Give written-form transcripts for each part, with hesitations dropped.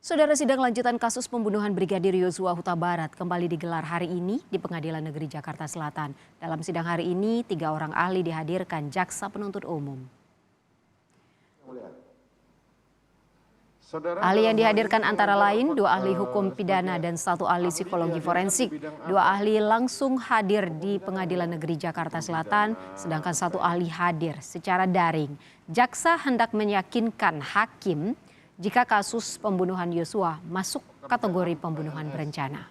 Saudara, sidang lanjutan kasus pembunuhan Brigadir Yosua Huta Barat kembali digelar hari ini di Pengadilan Negeri Jakarta Selatan. Dalam sidang hari ini, 3 orang ahli dihadirkan jaksa penuntut umum. Ahli yang dihadirkan antara lain 2 ahli hukum pidana dan 1 ahli psikologi forensik. 2 ahli langsung hadir di Pengadilan Negeri Jakarta Selatan, sedangkan 1 ahli hadir secara daring. Jaksa hendak meyakinkan hakim jika kasus pembunuhan Yosua masuk kategori pembunuhan berencana.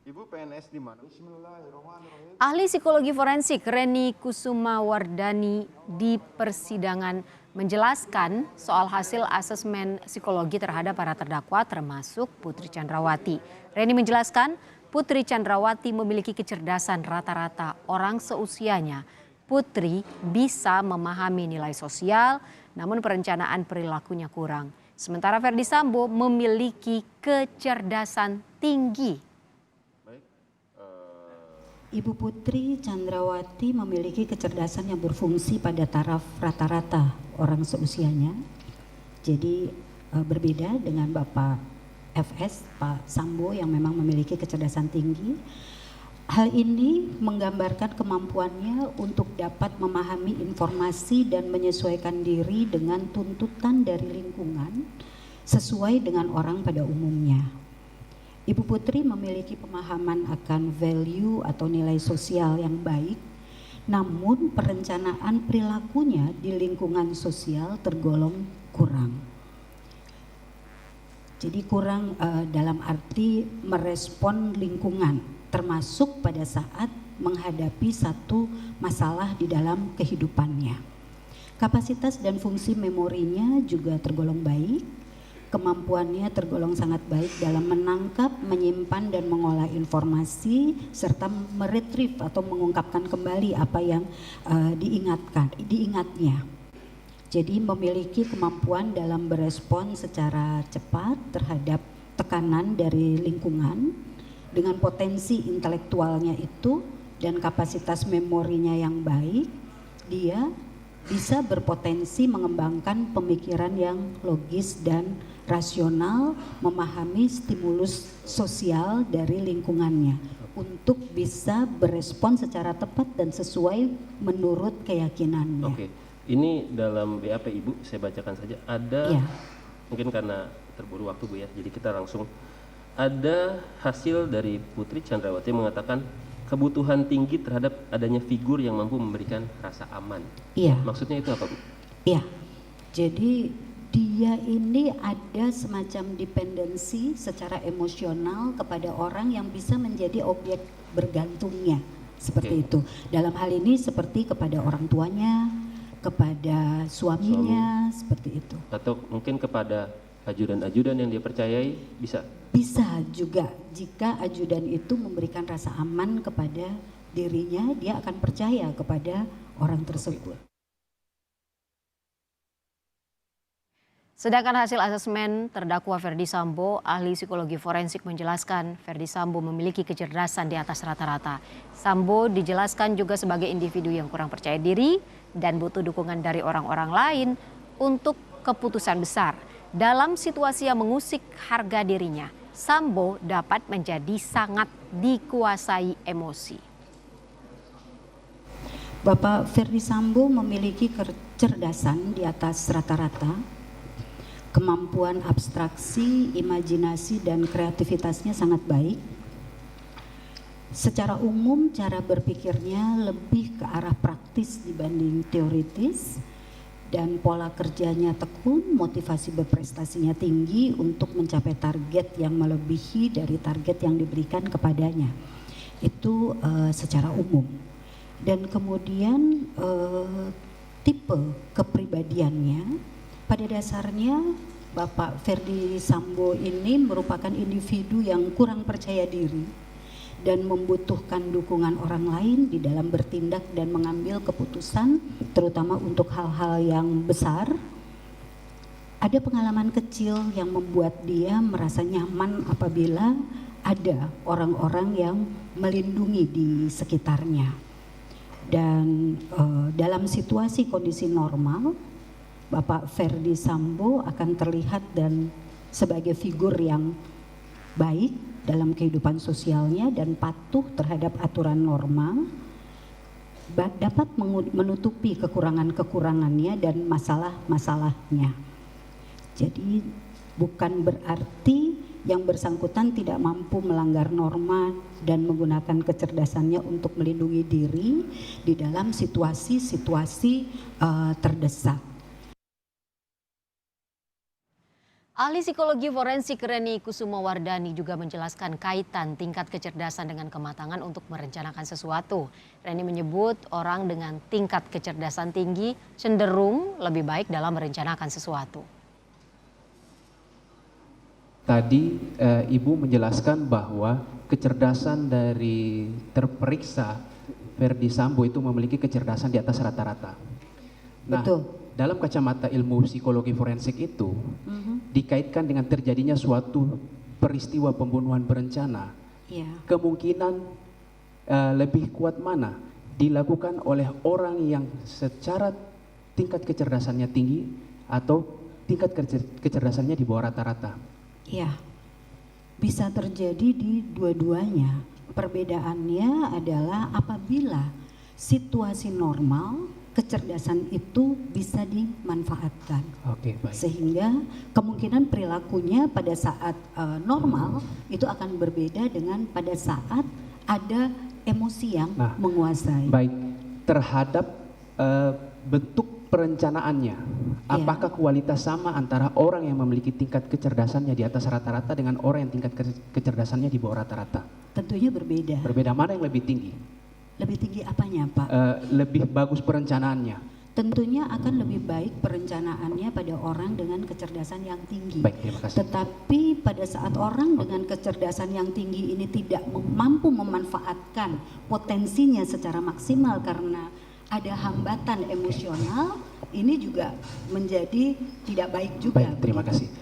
Ibu PNS di mana? Ahli psikologi forensik Reni Kusumawardani di persidangan menjelaskan soal hasil asesmen psikologi terhadap para terdakwa termasuk Putri Chandrawati. Reni menjelaskan Putri Chandrawati memiliki kecerdasan rata-rata orang seusianya. Putri bisa memahami nilai sosial, namun perencanaan perilakunya kurang. Sementara Ferdi Sambo memiliki kecerdasan tinggi. Ibu Putri Chandrawati memiliki kecerdasan yang berfungsi pada taraf rata-rata orang seusianya. Jadi berbeda dengan Bapak FS, Pak Sambo yang memang memiliki kecerdasan tinggi. Hal ini menggambarkan kemampuannya untuk dapat memahami informasi dan menyesuaikan diri dengan tuntutan dari lingkungan sesuai dengan orang pada umumnya. Ibu Putri memiliki pemahaman akan value atau nilai sosial yang baik, namun perencanaan perilakunya di lingkungan sosial tergolong kurang. Jadi kurang dalam arti merespon lingkungan, termasuk pada saat menghadapi satu masalah di dalam kehidupannya. Kapasitas dan fungsi memorinya juga tergolong baik. Kemampuannya tergolong sangat baik dalam menangkap, menyimpan dan mengolah informasi serta meretrieve atau mengungkapkan kembali apa yang diingatnya. Jadi memiliki kemampuan dalam berespon secara cepat terhadap tekanan dari lingkungan dengan potensi intelektualnya itu dan kapasitas memorinya yang baik, dia bisa berpotensi mengembangkan pemikiran yang logis dan rasional, memahami stimulus sosial dari lingkungannya untuk bisa berespon secara tepat dan sesuai menurut keyakinannya. Oke, ini dalam BAP Ibu saya bacakan saja. Ada mungkin karena terburu waktu Bu ya, jadi kita langsung ada hasil dari Putri Chandrawati yang mengatakan kebutuhan tinggi terhadap adanya figur yang mampu memberikan rasa aman. Iya. Maksudnya itu apa Bu? Iya, jadi dia ini ada semacam dependensi secara emosional kepada orang yang bisa menjadi objek bergantungnya, seperti itu. Dalam hal ini seperti kepada orang tuanya, kepada suaminya, seperti itu. Atau mungkin kepada ajudan-ajudan yang dia percayai, bisa? Bisa juga, jika ajudan itu memberikan rasa aman kepada dirinya, dia akan percaya kepada orang tersebut. Sedangkan hasil asesmen terdakwa Ferdi Sambo, ahli psikologi forensik menjelaskan Ferdi Sambo memiliki kecerdasan di atas rata-rata. Sambo dijelaskan juga sebagai individu yang kurang percaya diri dan butuh dukungan dari orang-orang lain untuk keputusan besar. Dalam situasi yang mengusik harga dirinya, Sambo dapat menjadi sangat dikuasai emosi. Bapak Ferdi Sambo memiliki kecerdasan di atas rata-rata. Kemampuan abstraksi, imajinasi, dan kreativitasnya sangat baik. Secara umum cara berpikirnya lebih ke arah praktis dibanding teoritis dan pola kerjanya tekun, motivasi berprestasinya tinggi untuk mencapai target yang melebihi dari target yang diberikan kepadanya. Itu secara umum. Dan kemudian tipe kepribadiannya, pada dasarnya Bapak Ferdi Sambo ini merupakan individu yang kurang percaya diri dan membutuhkan dukungan orang lain di dalam bertindak dan mengambil keputusan, terutama untuk hal-hal yang besar. Ada pengalaman kecil yang membuat dia merasa nyaman apabila ada orang-orang yang melindungi di sekitarnya. Dan dalam situasi kondisi normal, Bapak Ferdi Sambo akan terlihat dan sebagai figur yang baik dalam kehidupan sosialnya dan patuh terhadap aturan norma, dapat menutupi kekurangan-kekurangannya dan masalah-masalahnya. Jadi bukan berarti yang bersangkutan tidak mampu melanggar norma dan menggunakan kecerdasannya untuk melindungi diri di dalam situasi-situasi terdesak. Ahli psikologi forensik Reni Kusumawardani juga menjelaskan kaitan tingkat kecerdasan dengan kematangan untuk merencanakan sesuatu. Reni menyebut orang dengan tingkat kecerdasan tinggi cenderung lebih baik dalam merencanakan sesuatu. Tadi Ibu menjelaskan bahwa kecerdasan dari terperiksa Ferdi Sambo itu memiliki kecerdasan di atas rata-rata. Nah, Betul. dalam kacamata ilmu psikologi forensik itu dikaitkan dengan terjadinya suatu peristiwa pembunuhan berencana. Ya. Kemungkinan lebih kuat mana dilakukan oleh orang yang secara tingkat kecerdasannya tinggi atau tingkat kecerdasannya di bawah rata-rata? Ya, bisa terjadi di dua-duanya. Perbedaannya adalah apabila situasi normal, kecerdasan itu bisa dimanfaatkan. Oke, baik. Sehingga kemungkinan perilakunya pada saat normal itu akan berbeda dengan pada saat ada emosi yang menguasai. Baik, terhadap bentuk perencanaannya, apakah kualitas sama antara orang yang memiliki tingkat kecerdasannya di atas rata-rata dengan orang yang tingkat kecerdasannya di bawah rata-rata? Tentunya berbeda. Berbeda, mana yang lebih tinggi? Lebih tinggi apanya, Pak? Lebih bagus perencanaannya? Tentunya akan lebih baik perencanaannya pada orang dengan kecerdasan yang tinggi. Baik, terima kasih. Tetapi pada saat orang dengan kecerdasan yang tinggi ini tidak mampu memanfaatkan potensinya secara maksimal karena ada hambatan emosional, ini juga menjadi tidak baik juga. Baik, terima kasih.